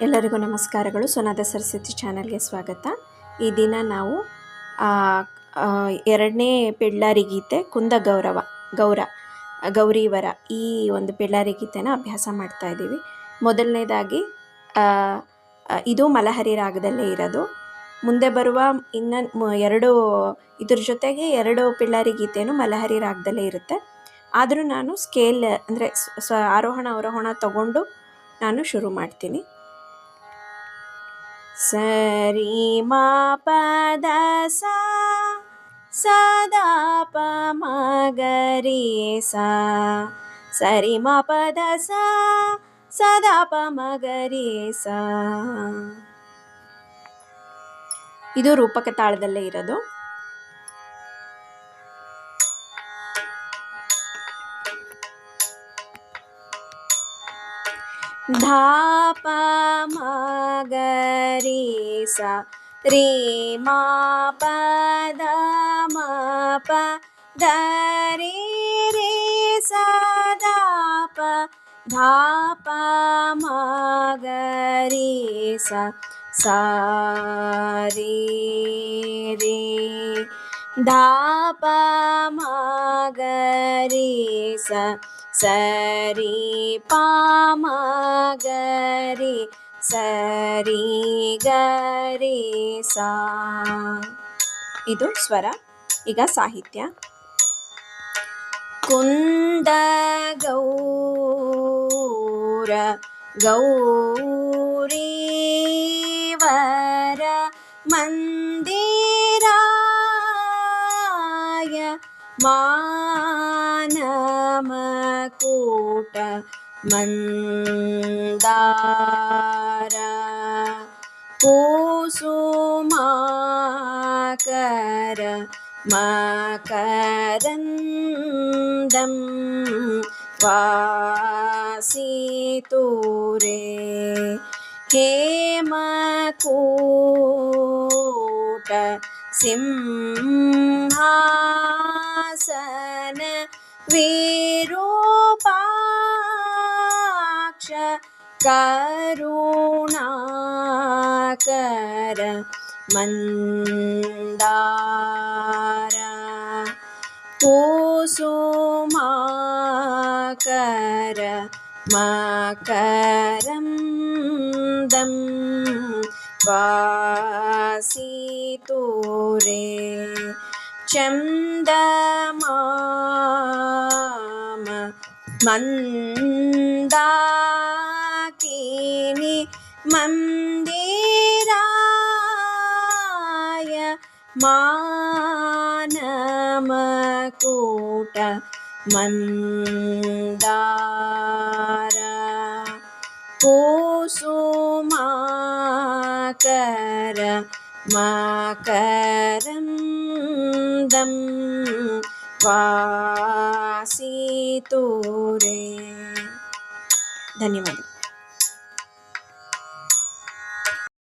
ಎಲ್ಲರಿಗೂ ನಮಸ್ಕಾರಗಳು. ಸುನಾದ ಸರಸ್ವತಿ ಚಾನಲ್ಗೆ ಸ್ವಾಗತ. ಈ ದಿನ ನಾವು ಎರಡನೇ ಪಿಳ್ಳಾರಿ ಗೀತೆ ಕುಂದ ಗೌರೀವರ ಈ ಒಂದು ಪಿಳ್ಳಾರಿ ಗೀತೆನ ಅಭ್ಯಾಸ ಮಾಡ್ತಾ ಇದ್ದೀವಿ. ಮೊದಲನೇದಾಗಿ ಇದು ಮಲಹರಿ ರಾಗದಲ್ಲೇ ಇರೋದು. ಮುಂದೆ ಬರುವ ಎರಡು ಇದ್ರ ಜೊತೆಗೆ ಎರಡು ಪಿಳ್ಳಾರಿ ಗೀತೆಯೂ ಮಲಹರಿ ರಾಗದಲ್ಲೇ ಇರುತ್ತೆ. ಆದರೂ ನಾನು ಸ್ಕೇಲ್ ಅಂದರೆ ಆರೋಹಣ ಅವರೋಹಣ ತಗೊಂಡು ನಾನು ಶುರು ಮಾಡ್ತೀನಿ. ಸರಿ ಮ ಪದ ಸಾ ಸದಾ ಪ ಮ ಗರಿ ಸಾ ಸರಿ ಮ ಪದ ಸಾ ಸದಾ ಪ ಮ ಗರಿ ಸಾ. ಇದು ರೂಪಕ ತಾಳದಲ್ಲೇ ಇರೋದು. ಧಾ ಪ ಮ ಗರಿ ಸಾ ರೀ ಮ ಪ ದ ಮ ಪ ದ ರೀ ರೀ ಸಾ ದ ಪ ಧಾ ಪ ಮ ಗರಿ ಸಾ ಸಾ ರೀ ರೀ ಧಾ ಪ ಮ ಗರಿ ಸಾ ಸರಿ ಪ ಮ ಗರಿ ಸರಿ ಗರಿ ಸಾ. ಇದು ಸ್ವರ. ಈಗ ಸಾಹಿತ್ಯ. ಕುಂದ ಗೌರ ಗೌರೀವರ ಮಂದಿರಾಯ ಮಾನಮಕೂಟ ಮಂದಾರ ಕುಸುಮಾಕರ ಮಕರಂದಂ ವಾಸಿತೂರೇ ಹೇಮಕೂಟ ಸಿಂಹಾಸನ ವಿರೂಪಾಕ್ಷ ಕರುಣಾಕರ ಮಂದಾರ ಕುಸುಮಾಕರ ಮಕರಂದಂ ವಾಸಿತೂರೇ ಚಂದಮಾಮ ಮಂದಾಕಿನಿ ಮಂದಿರಾಯ ಮಾನಮಕೂಟ ಮಂದಾರ ಕುಸುಮಾಕರ ಮಕರಂದಂ ವಾಸಿತೂರೇ. ಧನ್ಯವಾದ.